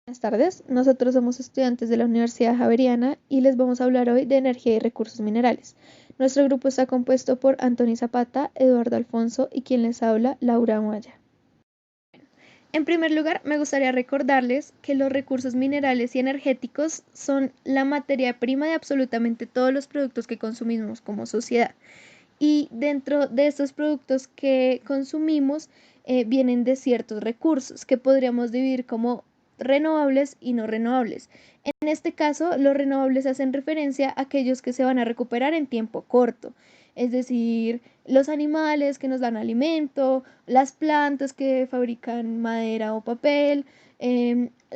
Buenas tardes, nosotros somos estudiantes de la Universidad Javeriana y les vamos a hablar hoy de energía y recursos minerales. Nuestro grupo está compuesto por Antoni Zapata, Eduardo Alfonso y quien les habla, Laura Maya. En primer lugar, me gustaría recordarles que los recursos minerales y energéticos son la materia prima de absolutamente todos los productos que consumimos como sociedad. Y dentro de estos productos que consumimos vienen de ciertos recursos que podríamos dividir como renovables y no renovables. En este caso, los renovables hacen referencia a aquellos que se van a recuperar en tiempo corto, es decir, los animales que nos dan alimento, las plantas que fabrican madera o papel,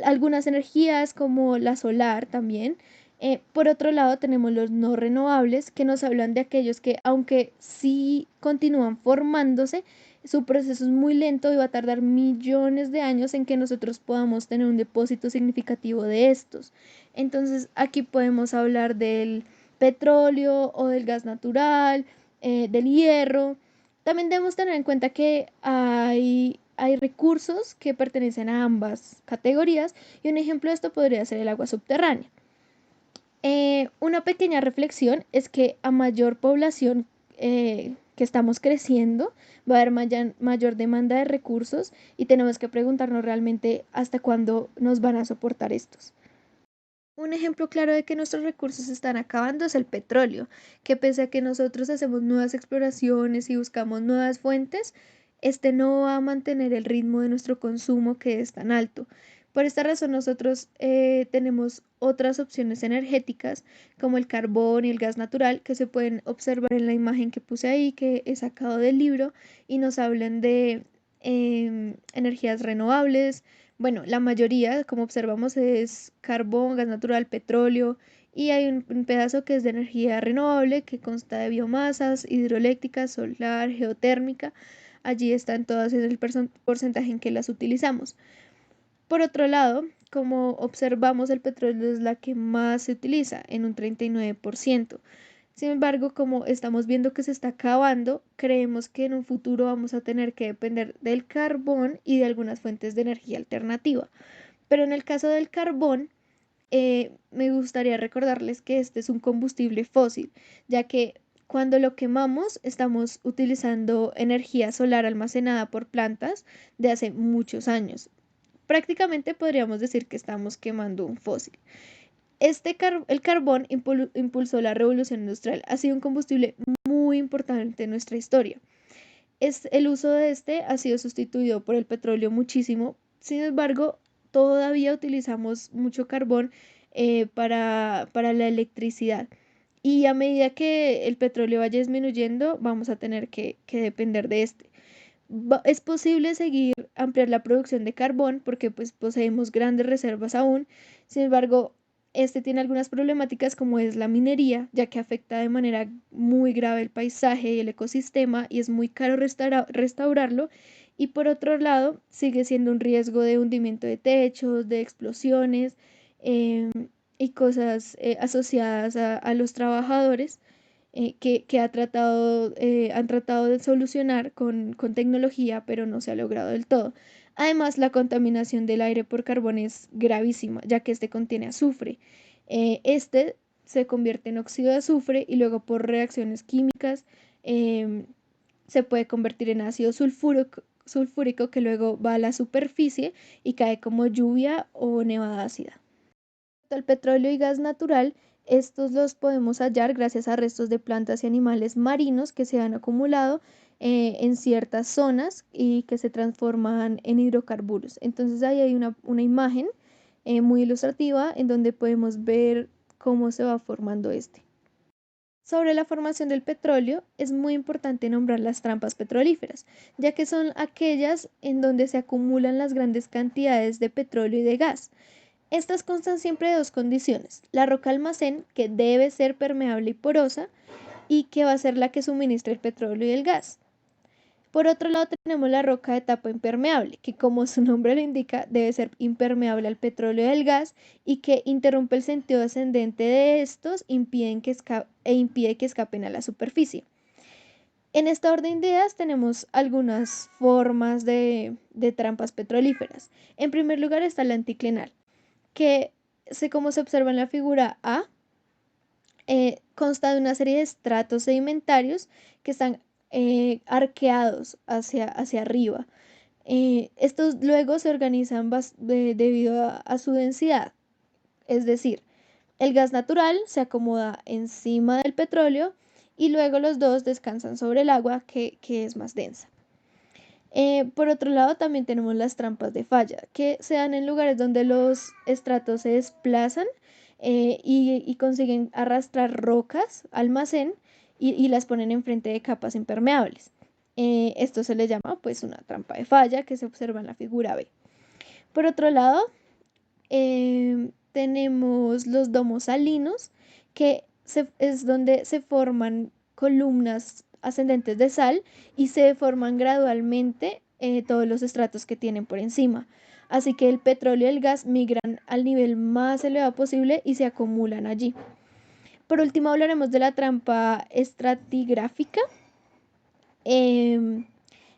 algunas energías como la solar también. Por otro lado, tenemos los no renovables que nos hablan de aquellos que, aunque sí continúan formándose, su proceso es muy lento y va a tardar millones de años en que nosotros podamos tener un depósito significativo de estos. Entonces, aquí podemos hablar del petróleo o del gas natural, del hierro. También debemos tener en cuenta que hay recursos que pertenecen a ambas categorías y un ejemplo de esto podría ser el agua subterránea. Una pequeña reflexión es que a mayor población que estamos creciendo, va a haber mayor demanda de recursos y tenemos que preguntarnos realmente hasta cuándo nos van a soportar estos. Un ejemplo claro de que nuestros recursos se están acabando es el petróleo, que pese a que nosotros hacemos nuevas exploraciones y buscamos nuevas fuentes, este no va a mantener el ritmo de nuestro consumo que es tan alto. Por esta razón nosotros tenemos otras opciones energéticas como el carbón y el gas natural que se pueden observar en la imagen que puse ahí, que he sacado del libro y nos hablan de energías renovables. Bueno, la mayoría, como observamos, es carbón, gas natural, petróleo y hay un pedazo que es de energía renovable que consta de biomasas, hidroeléctrica, solar, geotérmica. Allí están todas en el porcentaje en que las utilizamos. Por otro lado, como observamos, el petróleo es la que más se utiliza en un 39%. Sin embargo, como estamos viendo que se está acabando, creemos que en un futuro vamos a tener que depender del carbón y de algunas fuentes de energía alternativa. Pero en el caso del carbón, me gustaría recordarles que este es un combustible fósil, ya que cuando lo quemamos estamos utilizando energía solar almacenada por plantas de hace muchos años. Prácticamente podríamos decir que estamos quemando un fósil. El carbón impulsó la revolución industrial, ha sido un combustible muy importante en nuestra historia. El uso de este ha sido sustituido por el petróleo muchísimo, sin embargo, todavía utilizamos mucho carbón para la electricidad. Y a medida que el petróleo vaya disminuyendo, vamos a tener que depender de este. Es posible seguir ampliar la producción de carbón porque pues poseemos grandes reservas aún. Sin embargo, este tiene algunas problemáticas como es la minería, ya que afecta de manera muy grave el paisaje y el ecosistema y es muy caro restaurarlo. Y por otro lado, sigue siendo un riesgo de hundimiento de techos, de explosiones em, y cosas asociadas a los trabajadores que han tratado de solucionar con tecnología, pero no se ha logrado del todo. Además, la contaminación del aire por carbón es gravísima, ya que este contiene azufre. Este se convierte en óxido de azufre y luego por reacciones químicas em, se puede convertir en ácido sulfúrico que luego va a la superficie y cae como lluvia o nevada ácida. El petróleo y gas natural, estos los podemos hallar gracias a restos de plantas y animales marinos que se han acumulado en ciertas zonas y que se transforman en hidrocarburos. Entonces ahí hay una imagen muy ilustrativa en donde podemos ver cómo se va formando este. Sobre la formación del petróleo, es muy importante nombrar las trampas petrolíferas, ya que son aquellas en donde se acumulan las grandes cantidades de petróleo y de gas. Estas constan siempre de dos condiciones: la roca almacén, que debe ser permeable y porosa, y que va a ser la que suministra el petróleo y el gas. Por otro lado tenemos la roca de tapa impermeable, que como su nombre lo indica, debe ser impermeable al petróleo y al gas y que interrumpe el sentido ascendente de estos e impide que escapen a la superficie. En esta orden de ideas tenemos algunas formas de trampas petrolíferas. En primer lugar está la anticlinal. que como se observa en la figura A, consta de una serie de estratos sedimentarios que están arqueados hacia arriba. Estos luego se organizan debido a su densidad, es decir, el gas natural se acomoda encima del petróleo y luego los dos descansan sobre el agua que es más densa. Por otro lado, también tenemos las trampas de falla, que se dan en lugares donde los estratos se desplazan y consiguen arrastrar rocas, almacén, y las ponen enfrente de capas impermeables. Esto se le llama pues una trampa de falla que se observa en la figura B. Por otro lado, tenemos los domos salinos, que es donde se forman columnas ascendentes de sal y se forman gradualmente todos los estratos que tienen por encima. Así que el petróleo y el gas migran al nivel más elevado posible y se acumulan allí. Por último, hablaremos de la trampa estratigráfica, que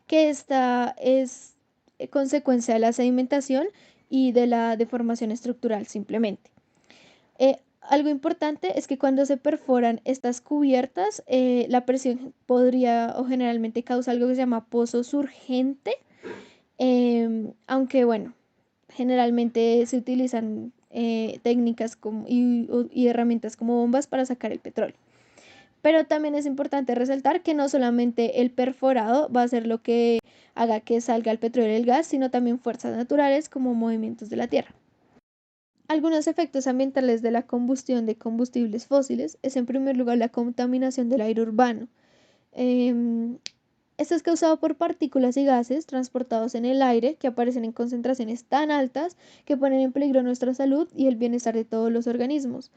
esta es consecuencia de la sedimentación y de la deformación estructural simplemente. Algo importante es que cuando se perforan estas cubiertas, la presión podría o generalmente causa algo que se llama pozo surgente, aunque bueno, generalmente se utilizan técnicas y herramientas como bombas para sacar el petróleo. Pero también es importante resaltar que no solamente el perforado va a ser lo que haga que salga el petróleo y el gas, sino también fuerzas naturales como movimientos de la Tierra. Algunos efectos ambientales de la combustión de combustibles fósiles es en primer lugar la contaminación del aire urbano. Esto es causado por partículas y gases transportados en el aire que aparecen en concentraciones tan altas que ponen en peligro nuestra salud y el bienestar de todos los organismos.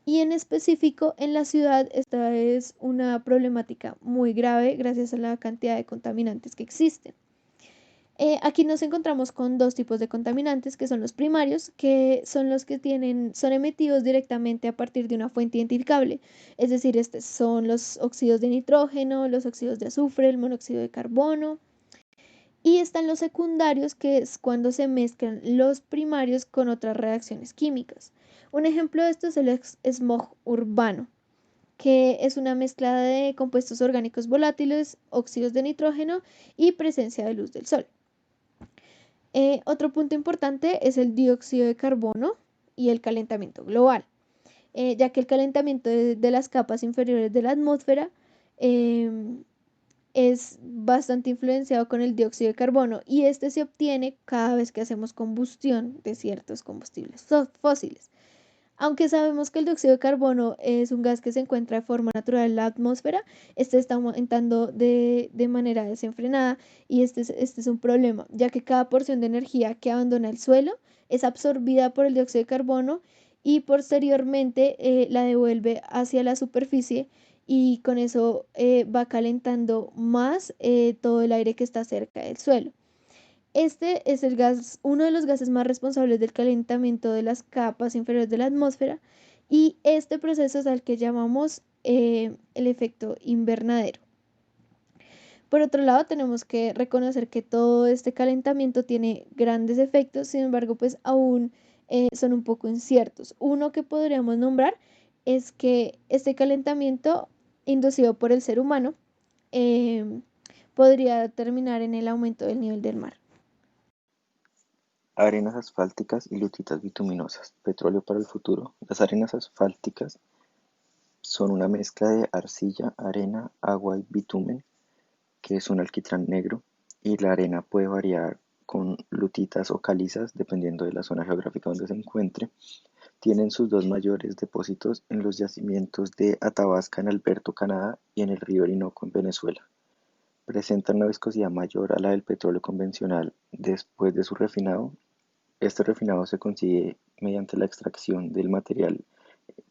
Y en específico en la ciudad esta es una problemática muy grave gracias a la cantidad de contaminantes que existen. Aquí nos encontramos con dos tipos de contaminantes, que son los primarios, que son los que son emitidos directamente a partir de una fuente identificable. Es decir, estos son los óxidos de nitrógeno, los óxidos de azufre, el monóxido de carbono. Y están los secundarios, que es cuando se mezclan los primarios con otras reacciones químicas. Un ejemplo de esto es el smog urbano, que es una mezcla de compuestos orgánicos volátiles, óxidos de nitrógeno y presencia de luz del sol. Otro punto importante es el dióxido de carbono y el calentamiento global, ya que el calentamiento de las capas inferiores de la atmósfera es bastante influenciado con el dióxido de carbono y este se obtiene cada vez que hacemos combustión de ciertos combustibles fósiles. Aunque sabemos que el dióxido de carbono es un gas que se encuentra de forma natural en la atmósfera, este está aumentando de manera desenfrenada y este es un problema, ya que cada porción de energía que abandona el suelo es absorbida por el dióxido de carbono y posteriormente la devuelve hacia la superficie y con eso va calentando más todo el aire que está cerca del suelo. Este es uno de los gases más responsables del calentamiento de las capas inferiores de la atmósfera y este proceso es al que llamamos el efecto invernadero. Por otro lado, tenemos que reconocer que todo este calentamiento tiene grandes efectos, sin embargo, pues aún son un poco inciertos. Uno que podríamos nombrar es que este calentamiento inducido por el ser humano podría terminar en el aumento del nivel del mar. Arenas asfálticas y lutitas bituminosas. Petróleo para el futuro. Las arenas asfálticas son una mezcla de arcilla, arena, agua y bitumen, que es un alquitrán negro, y la arena puede variar con lutitas o calizas dependiendo de la zona geográfica donde se encuentre. Tienen sus dos mayores depósitos en los yacimientos de Athabasca en Alberto, Canadá, y en el río Orinoco en Venezuela. Presentan una viscosidad mayor a la del petróleo convencional después de su refinado. Este refinado se consigue mediante la extracción del material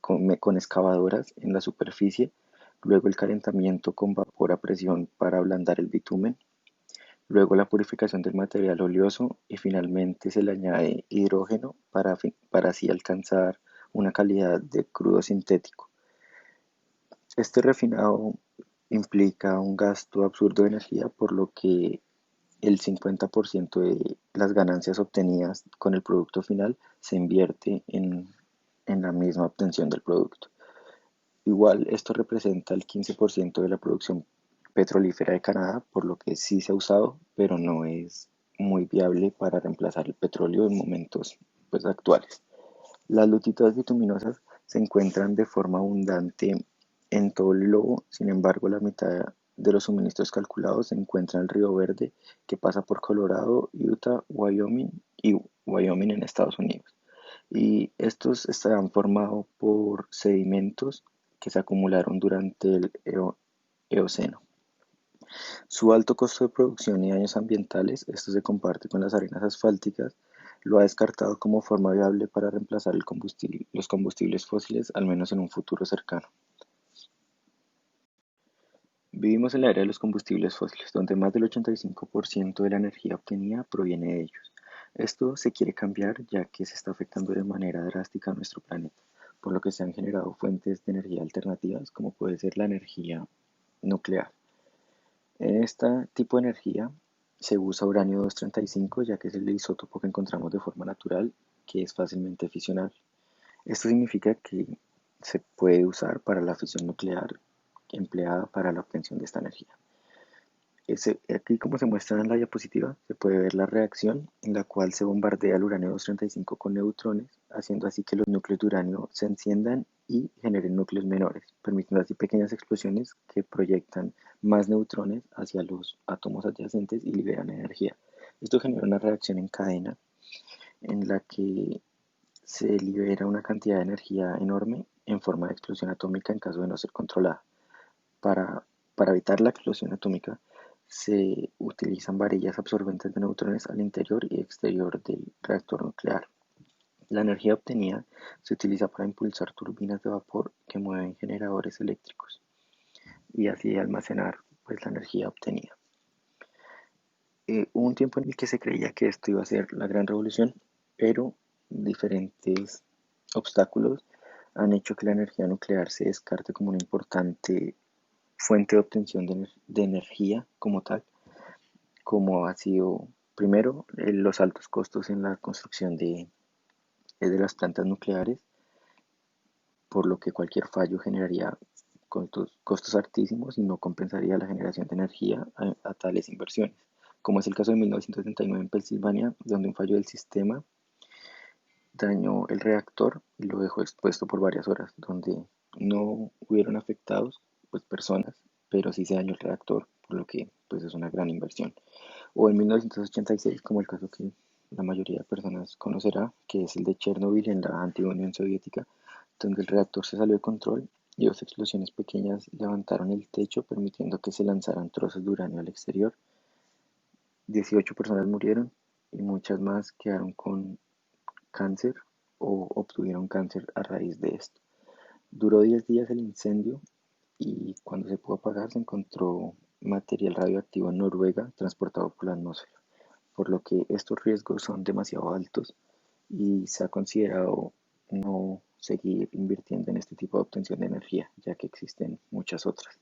con excavadoras en la superficie, luego el calentamiento con vapor a presión para ablandar el bitumen, luego la purificación del material oleoso y finalmente se le añade hidrógeno para así alcanzar una calidad de crudo sintético. Este refinado implica un gasto absurdo de energía, por lo que el 50% de las ganancias obtenidas con el producto final se invierte en la misma obtención del producto. Igual, esto representa el 15% de la producción petrolífera de Canadá, por lo que sí se ha usado, pero no es muy viable para reemplazar el petróleo en momentos pues, actuales. Las lutitas bituminosas se encuentran de forma abundante en todo el globo, sin embargo, la mitad de los suministros calculados se encuentra en el Río Verde, que pasa por Colorado, Utah, Wyoming y Wyoming en Estados Unidos. Y estos estarán formados por sedimentos que se acumularon durante el Eoceno. Su alto costo de producción y daños ambientales, esto se comparte con las arenas asfálticas, lo ha descartado como forma viable para reemplazar los combustibles fósiles, al menos en un futuro cercano. Vivimos en la era de los combustibles fósiles, donde más del 85% de la energía obtenida proviene de ellos. Esto se quiere cambiar ya que se está afectando de manera drástica a nuestro planeta, por lo que se han generado fuentes de energía alternativas, como puede ser la energía nuclear. En este tipo de energía se usa uranio 235, ya que es el isótopo que encontramos de forma natural, que es fácilmente fisionable. Esto significa que se puede usar para la fisión nuclear empleada para la obtención de esta energía. Aquí, como se muestra en la diapositiva, se puede ver la reacción en la cual se bombardea el uranio 235 con neutrones, haciendo así que los núcleos de uranio se enciendan y generen núcleos menores, permitiendo así pequeñas explosiones que proyectan más neutrones hacia los átomos adyacentes y liberan energía. Esto genera una reacción en cadena en la que se libera una cantidad de energía enorme en forma de explosión atómica en caso de no ser controlada. Para, para evitar la explosión atómica, se utilizan varillas absorbentes de neutrones al interior y exterior del reactor nuclear. La energía obtenida se utiliza para impulsar turbinas de vapor que mueven generadores eléctricos y así almacenar pues, la energía obtenida. Hubo un tiempo en el que se creía que esto iba a ser la gran revolución, pero diferentes obstáculos han hecho que la energía nuclear se descarte como una importante fuente de obtención de energía como tal, como ha sido primero los altos costos en la construcción de las plantas nucleares, por lo que cualquier fallo generaría costos altísimos y no compensaría la generación de energía a tales inversiones, como es el caso de 1979 en Pensilvania, donde un fallo del sistema dañó el reactor y lo dejó expuesto por varias horas, donde no hubieron afectados pues, personas, pero sí se dañó el reactor, por lo que pues, es una gran inversión. O en 1986, como el caso que la mayoría de personas conocerá, que es el de Chernobyl en la antigua Unión Soviética, donde el reactor se salió de control y dos explosiones pequeñas levantaron el techo, permitiendo que se lanzaran trozos de uranio al exterior. 18 personas murieron y muchas más quedaron con cáncer o obtuvieron cáncer a raíz de esto. Duró 10 días el incendio y cuando se pudo apagar se encontró material radioactivo en Noruega transportado por la atmósfera, por lo que estos riesgos son demasiado altos y se ha considerado no seguir invirtiendo en este tipo de obtención de energía, ya que existen muchas otras.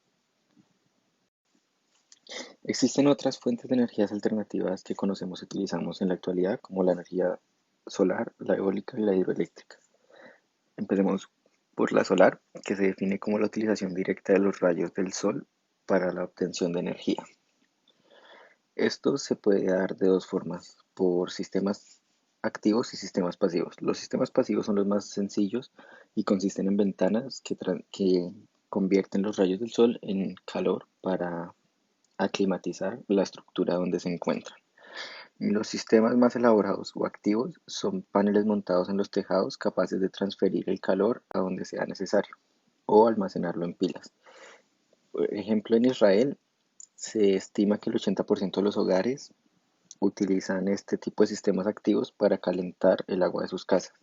Existen otras fuentes de energías alternativas que conocemos y utilizamos en la actualidad, como la energía solar, la eólica y la hidroeléctrica. Empecemos por la solar, que se define como la utilización directa de los rayos del sol para la obtención de energía. Esto se puede dar de dos formas, por sistemas activos y sistemas pasivos. Los sistemas pasivos son los más sencillos y consisten en ventanas que convierten los rayos del sol en calor para aclimatizar la estructura donde se encuentran. Los sistemas más elaborados o activos son paneles montados en los tejados capaces de transferir el calor a donde sea necesario o almacenarlo en pilas. Por ejemplo, en Israel se estima que el 80% de los hogares utilizan este tipo de sistemas activos para calentar el agua de sus casas.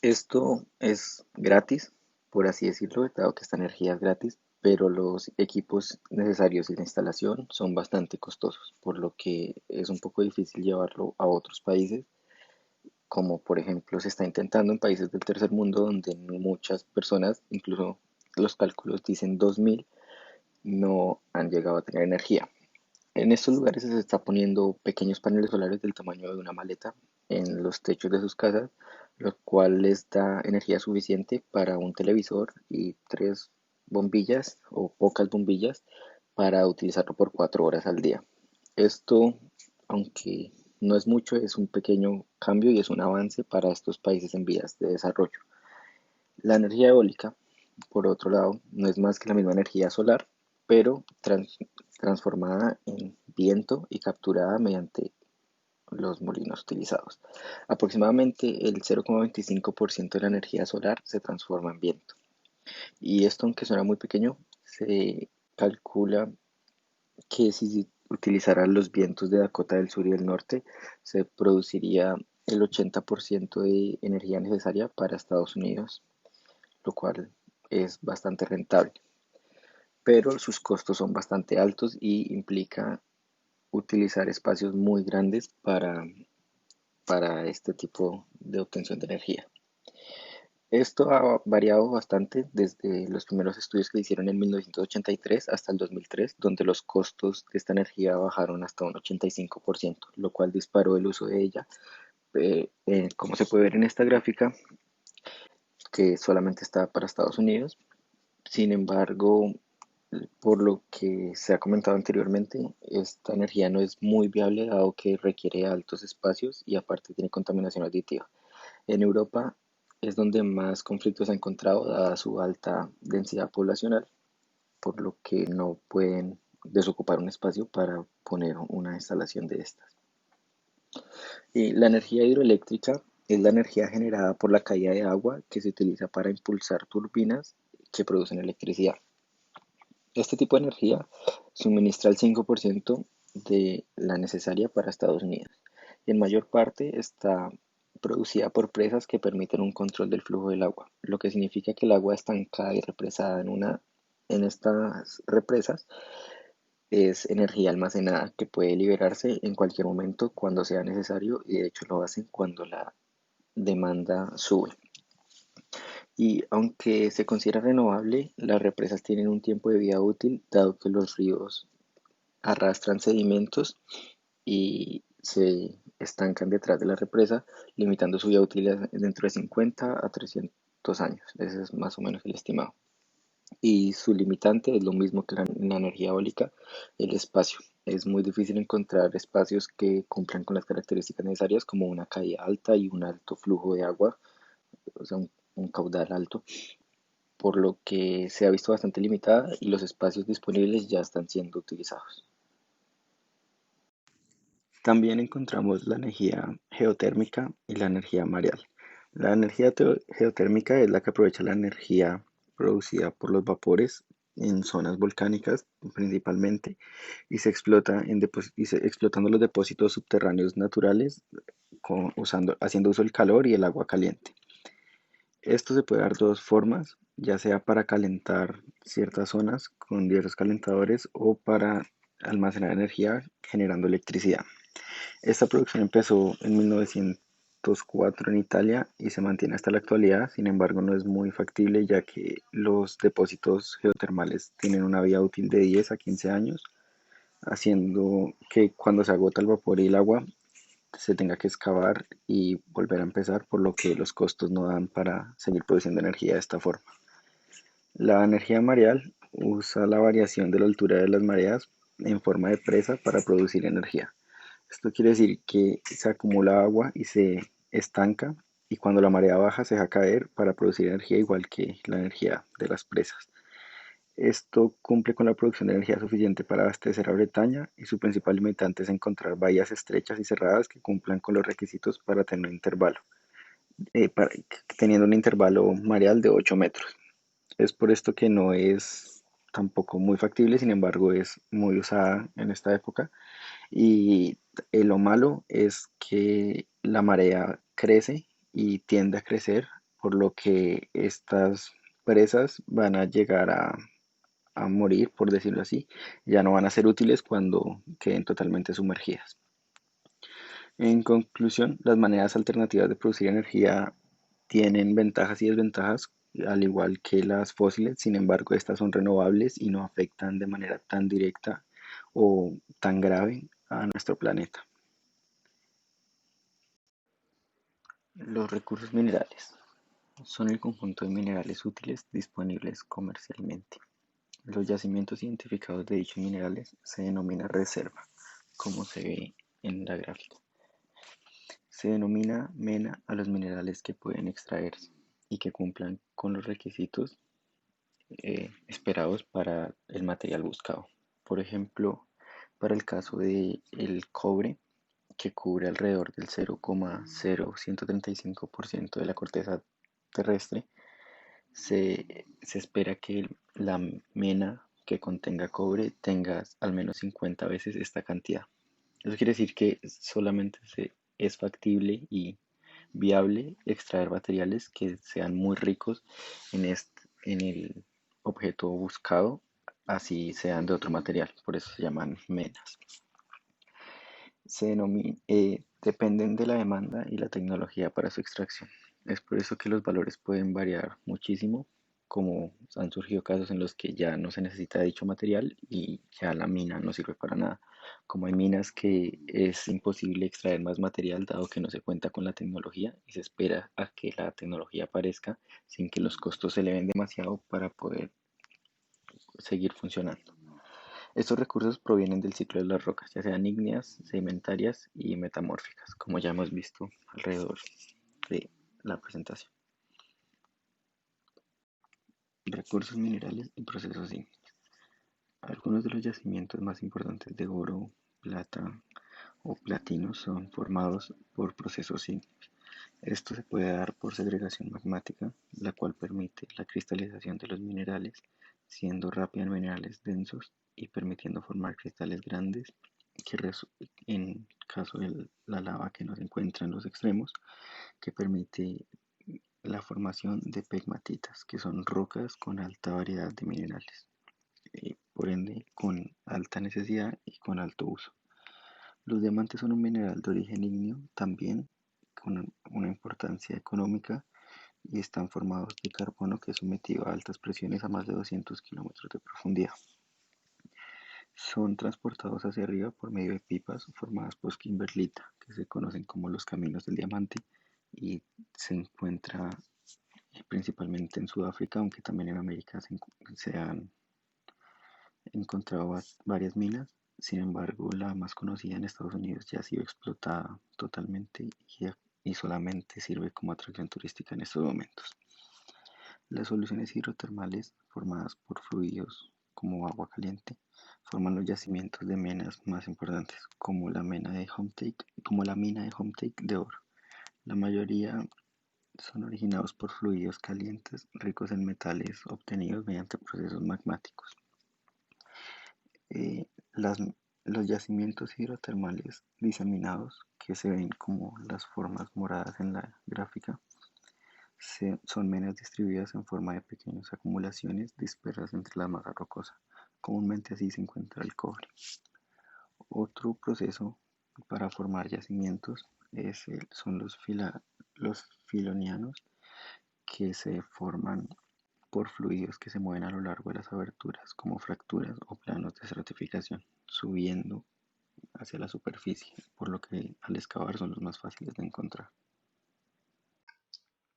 Esto es gratis, por así decirlo, dado que esta energía es gratis, pero los equipos necesarios y la instalación son bastante costosos, por lo que es un poco difícil llevarlo a otros países, como por ejemplo se está intentando en países del tercer mundo, donde muchas personas, incluso los cálculos dicen 2000, no han llegado a tener energía. En estos lugares se está poniendo pequeños paneles solares del tamaño de una maleta en los techos de sus casas, lo cual les da energía suficiente para un televisor y tres bombillas o pocas bombillas para utilizarlo por 4 horas al día. Esto, aunque no es mucho, es un pequeño cambio y es un avance para estos países en vías de desarrollo. La energía eólica, por otro lado, no es más que la misma energía solar, pero transformada en viento y capturada mediante los molinos utilizados. Aproximadamente el 0,25% de la energía solar se transforma en viento. Y esto, aunque suena muy pequeño, se calcula que si se utilizaran los vientos de Dakota del Sur y del Norte, se produciría el 80% de energía necesaria para Estados Unidos, lo cual es bastante rentable. Pero sus costos son bastante altos y implica utilizar espacios muy grandes para este tipo de obtención de energía. Esto ha variado bastante desde los primeros estudios que se hicieron en 1983 hasta el 2003, donde los costos de esta energía bajaron hasta un 85%, lo cual disparó el uso de ella. Como se puede ver en esta gráfica, que solamente está para Estados Unidos. Sin embargo, por lo que se ha comentado anteriormente, esta energía no es muy viable dado que requiere altos espacios y aparte tiene contaminación auditiva. En Europa es donde más conflictos se ha encontrado dada su alta densidad poblacional, por lo que no pueden desocupar un espacio para poner una instalación de estas. Y la energía hidroeléctrica es la energía generada por la caída de agua que se utiliza para impulsar turbinas que producen electricidad. Este tipo de energía suministra el 5% de la necesaria para Estados Unidos y en mayor parte está producida por presas que permiten un control del flujo del agua, lo que significa que el agua estancada y represada en estas represas es energía almacenada que puede liberarse en cualquier momento cuando sea necesario y de hecho lo hacen cuando la demanda sube. Y aunque se considera renovable, las represas tienen un tiempo de vida útil dado que los ríos arrastran sedimentos y se estancan detrás de la represa, limitando su vida útil dentro de 50 a 300 años. Ese es más o menos el estimado. Y su limitante es lo mismo que la energía eólica, el espacio. Es muy difícil encontrar espacios que cumplan con las características necesarias como una caída alta y un alto flujo de agua, o sea, un caudal alto, por lo que se ha visto bastante limitada y los espacios disponibles ya están siendo utilizados. También encontramos la energía geotérmica y la energía mareal. La energía geotérmica es la que aprovecha la energía producida por los vapores en zonas volcánicas principalmente y se explota explotando los depósitos subterráneos naturales haciendo uso del calor y el agua caliente. Esto se puede dar de dos formas, ya sea para calentar ciertas zonas con diversos calentadores o para almacenar energía generando electricidad. Esta producción empezó en 1904 en Italia y se mantiene hasta la actualidad, sin embargo no es muy factible ya que los depósitos geotermales tienen una vida útil de 10 a 15 años, haciendo que cuando se agota el vapor y el agua se tenga que excavar y volver a empezar, por lo que los costos no dan para seguir produciendo energía de esta forma. La energía mareal usa la variación de la altura de las mareas en forma de presa para producir energía. Esto quiere decir que se acumula agua y se estanca y cuando la marea baja se deja caer para producir energía igual que la energía de las presas. Esto cumple con la producción de energía suficiente para abastecer a Bretaña y su principal limitante es encontrar bahías estrechas y cerradas que cumplan con los requisitos para tener un intervalo, teniendo un intervalo mareal de 8 metros. Es por esto que no es tampoco muy factible, sin embargo es muy usada en esta época y lo malo es que la marea crece y tiende a crecer, por lo que estas presas van a llegar a morir, por decirlo así, ya no van a ser útiles cuando queden totalmente sumergidas. En conclusión, las maneras alternativas de producir energía tienen ventajas y desventajas, al igual que las fósiles, sin embargo, estas son renovables y no afectan de manera tan directa o tan grave a nuestro planeta. Los recursos minerales son el conjunto de minerales útiles disponibles comercialmente. Los yacimientos identificados de dichos minerales se denomina reserva, como se ve en la gráfica. Se denomina mena a los minerales que pueden extraerse y que cumplan con los requisitos esperados para el material buscado. Por ejemplo, para el caso del cobre, que cubre alrededor del 0,0135% de la corteza terrestre, se espera que la mena que contenga cobre tenga al menos 50 veces esta cantidad. Eso quiere decir que es factible y viable extraer materiales que sean muy ricos en el objeto buscado, así sean de otro material, por eso se llaman menas. Dependen de la demanda y la tecnología para su extracción. Es por eso que los valores pueden variar muchísimo, como han surgido casos en los que ya no se necesita dicho material y ya la mina no sirve para nada. Como hay minas que es imposible extraer más material dado que no se cuenta con la tecnología y se espera a que la tecnología aparezca sin que los costos se eleven demasiado para poder seguir funcionando. Estos recursos provienen del ciclo de las rocas, ya sean ígneas, sedimentarias y metamórficas, como ya hemos visto alrededor de la presentación. Recursos minerales y procesos sísmicos. Algunos de los yacimientos más importantes de oro, plata o platino son formados por procesos sísmicos. Esto se puede dar por segregación magmática, la cual permite la cristalización de los minerales, siendo rápida en minerales densos y permitiendo formar cristales grandes que en caso de la lava que no se encuentra en los extremos, que permite la formación de pegmatitas, que son rocas con alta variedad de minerales, por ende con alta necesidad y con alto uso. Los diamantes son un mineral de origen ígneo también con una importancia económica y están formados de carbono que es sometido a altas presiones a más de 200 kilómetros de profundidad. Son transportados hacia arriba por medio de pipas formadas por kimberlita, que se conocen como los caminos del diamante, y se encuentra principalmente en Sudáfrica, aunque también en América se han encontrado varias minas. Sin embargo, la más conocida en Estados Unidos ya ha sido explotada totalmente y solamente sirve como atracción turística en estos momentos. Las soluciones hidrotermales formadas por fluidos como agua caliente forman los yacimientos de menas más importantes, como la mina de Homestake de oro. La mayoría son originados por fluidos calientes ricos en metales obtenidos mediante procesos magmáticos. Eh, las- los yacimientos hidrotermales diseminados, que se ven como las formas moradas en la gráfica, son menas distribuidas en forma de pequeñas acumulaciones dispersas entre la masa rocosa. Comúnmente así se encuentra el cobre. Otro proceso para formar yacimientos son los filonianos, que se forman por fluidos que se mueven a lo largo de las aberturas, como fracturas o planos de estratificación, subiendo hacia la superficie, por lo que al excavar son los más fáciles de encontrar.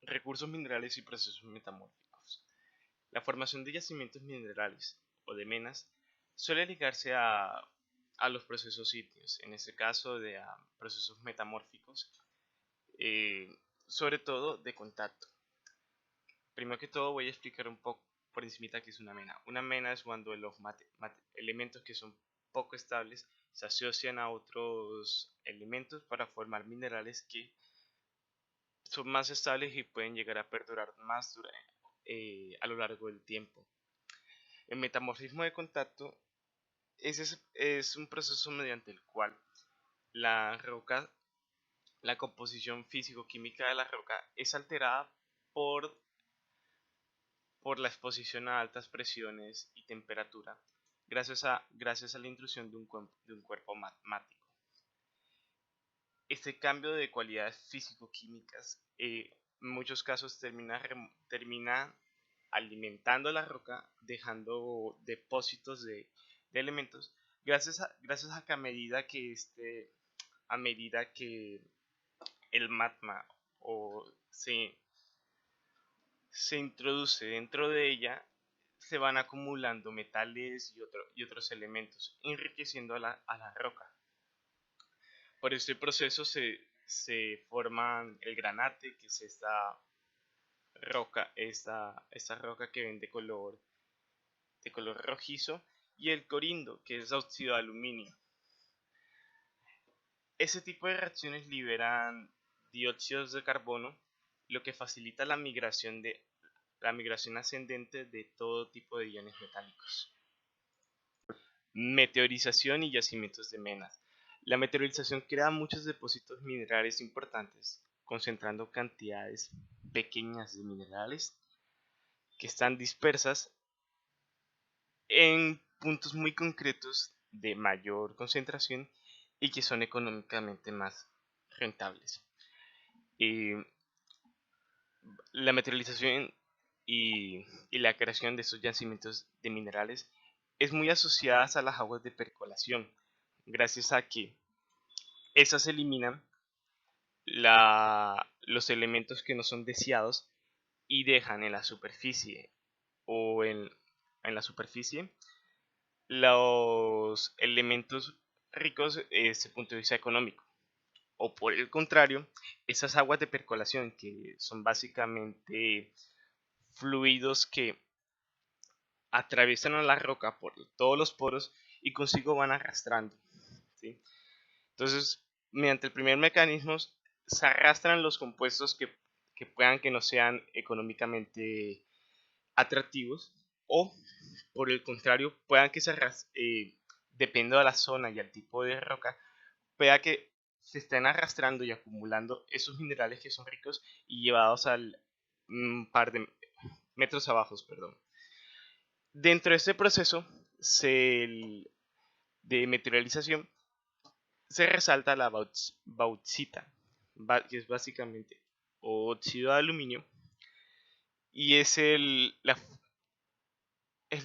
Recursos minerales y procesos metamórficos. La formación de yacimientos minerales o de menas suele ligarse a los procesos ígneos, en este caso de procesos metamórficos, eh, sobre todo de contacto. Primero que todo voy a explicar un poco por encima qué es una mena. Una mena es cuando los elementos que son poco estables se asocian a otros elementos para formar minerales que son más estables y pueden llegar a perdurar más a lo largo del tiempo. El metamorfismo de contacto es un proceso mediante el cual la roca, la composición físico-química de la roca es alterada por, por la exposición a altas presiones y temperatura gracias a la intrusión de un cuerpo magmático. Este cambio de cualidades físico-químicas en muchos casos termina alimentando la roca, dejando depósitos de elementos Gracias a que a medida que el magma o se introduce dentro de ella, se van acumulando metales y otros elementos, enriqueciendo a la roca. Por este proceso se forma el granate, que es esta roca que ven de color rojizo, y el corindo, que es óxido de aluminio. Ese tipo de reacciones liberan dióxidos de carbono, lo que facilita la migración ascendente de todo tipo de iones metálicos. Meteorización y yacimientos de menas. La meteorización crea muchos depósitos minerales importantes, concentrando cantidades pequeñas de minerales que están dispersas en puntos muy concretos de mayor concentración y que son económicamente más rentables. La materialización y la creación de estos yacimientos de minerales es muy asociada a las aguas de percolación, gracias a que esas eliminan los elementos que no son deseados y dejan en la superficie o en la superficie los elementos ricos desde el punto de vista económico. O por el contrario, esas aguas de percolación, que son básicamente fluidos que atraviesan a la roca por todos los poros y consigo van arrastrando, ¿sí? Entonces, mediante el primer mecanismo, se arrastran los compuestos que puedan que no sean económicamente atractivos, o por el contrario, puedan que dependiendo de la zona y el tipo de roca, pueda que se estén arrastrando y acumulando esos minerales que son ricos y llevados al par de metros abajo, perdón. Dentro de este proceso de materialización se resalta la bauxita, que es básicamente óxido de aluminio, y es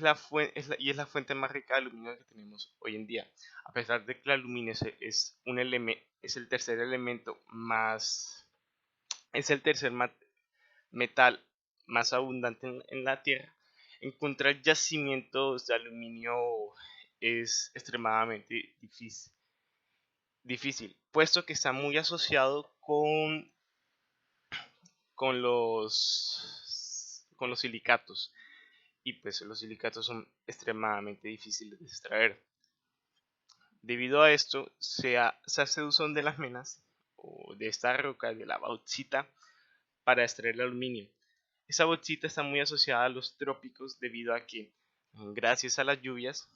la fuente más rica de aluminio que tenemos hoy en día. A pesar de que el aluminio es el tercer elemento es el tercer metal más abundante en la Tierra, encontrar yacimientos de aluminio es extremadamente difícil, puesto que está muy asociado con los silicatos, y pues los silicatos son extremadamente difíciles de extraer. Debido a esto, se hace uso de las menas o de esta roca, de la bauxita, para extraer el aluminio. Esa bauxita está muy asociada a los trópicos debido a que, gracias a las lluvias,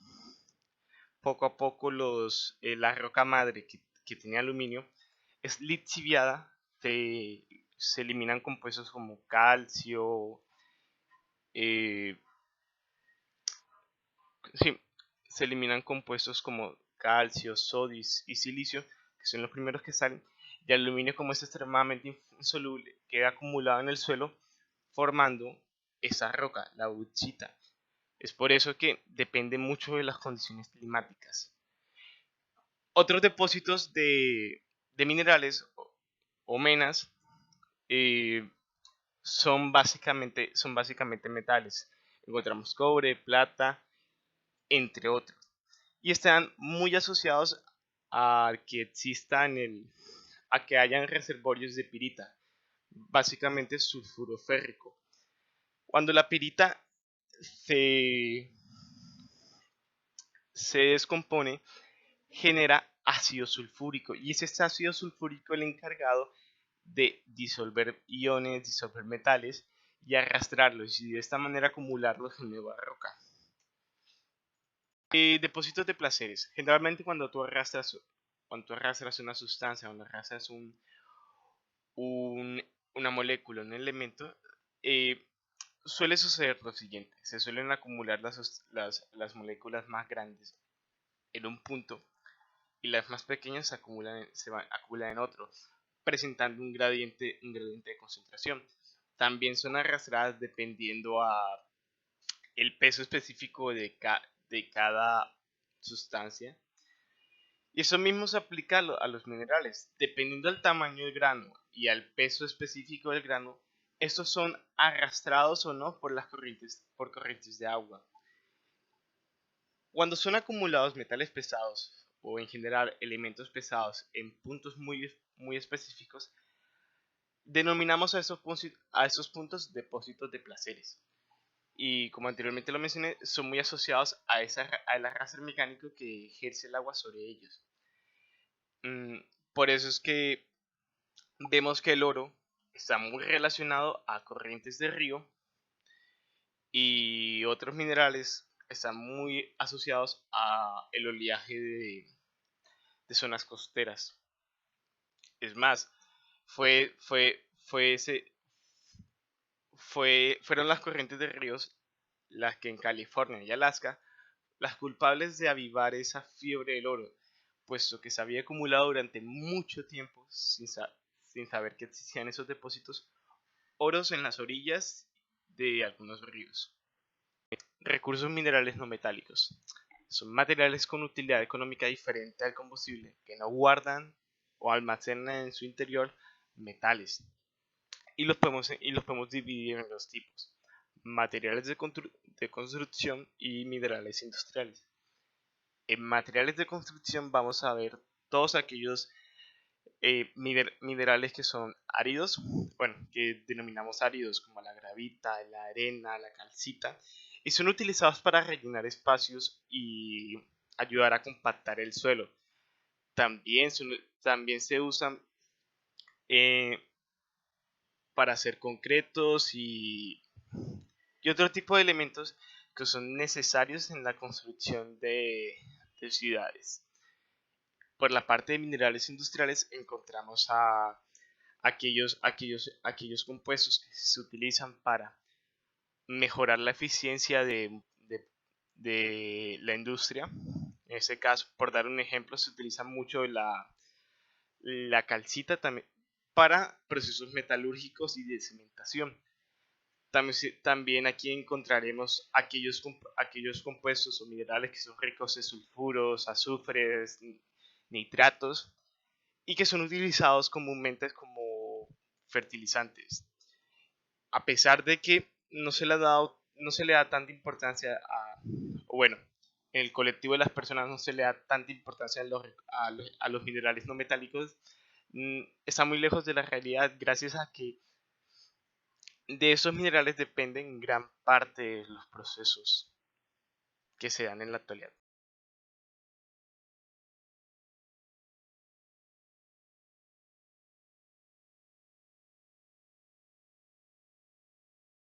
poco a poco la roca madre que tenía aluminio es lixiviada, se eliminan compuestos como calcio, eh, sí, se eliminan compuestos como calcio, sodio y silicio, que son los primeros que salen, y el aluminio, como es extremadamente insoluble, queda acumulado en el suelo, formando esa roca, la bauxita. Es por eso que depende mucho de las condiciones climáticas. Otros depósitos de minerales o menas eh, son básicamente metales. Encontramos cobre, plata, entre otros. Y están muy asociados a que a que hayan reservorios de pirita, básicamente sulfuro férrico. Cuando la pirita se, se descompone, genera ácido sulfúrico, y es este ácido sulfúrico el encargado de disolver iones, disolver metales y arrastrarlos, y de esta manera acumularlos en nueva roca. Depósitos de placeres. Generalmente cuando tú arrastras una sustancia, cuando arrastras una molécula, un elemento, eh, suele suceder lo siguiente. Se suelen acumular las moléculas más grandes en un punto, y las más pequeñas acumulan en otro, presentando un gradiente de concentración. También son arrastradas dependiendo a el peso específico de cada sustancia. Y eso mismo se aplica a los minerales. Dependiendo del tamaño del grano y al peso específico del grano, estos son arrastrados o no por corrientes de agua. Cuando son acumulados metales pesados o en general elementos pesados en puntos muy específicos, denominamos a esos puntos depósitos de placeres. Y como anteriormente lo mencioné, son muy asociados al arrastre mecánico que ejerce el agua sobre ellos. Por eso es que vemos que el oro está muy relacionado a corrientes de río y otros minerales están muy asociados a el oleaje de zonas costeras. Es más, fue, fue, fue ese, fueron las corrientes de ríos las que en California y Alaska las culpables de avivar esa fiebre del oro, puesto que se había acumulado durante mucho tiempo sin saber que existían esos depósitos oros en las orillas de algunos ríos. Recursos minerales no metálicos. Son materiales con utilidad económica diferente al combustible que no guardan o almacenan en su interior metales. Y los podemos dividir en dos tipos: materiales de construcción y minerales industriales. En materiales de construcción vamos a ver todos aquellos minerales que son áridos, bueno, que denominamos áridos, como la gravita, la arena, la calcita, y son utilizados para rellenar espacios y ayudar a compactar el suelo. También se usan eh, para hacer concretos y otro tipo de elementos que son necesarios en la construcción de ciudades. Por la parte de minerales industriales encontramos a aquellos compuestos que se utilizan para mejorar la eficiencia de la industria. En este caso, por dar un ejemplo, se utiliza mucho la calcita también para procesos metalúrgicos y de cementación. También aquí encontraremos aquellos compuestos o minerales que son ricos en sulfuros, azufres, nitratos y que son utilizados comúnmente como fertilizantes. A pesar de que no se le da tanta importancia o bueno, en el colectivo de las personas no se le da tanta importancia a los minerales no metálicos, está muy lejos de la realidad gracias a que de esos minerales dependen gran parte de los procesos que se dan en la actualidad.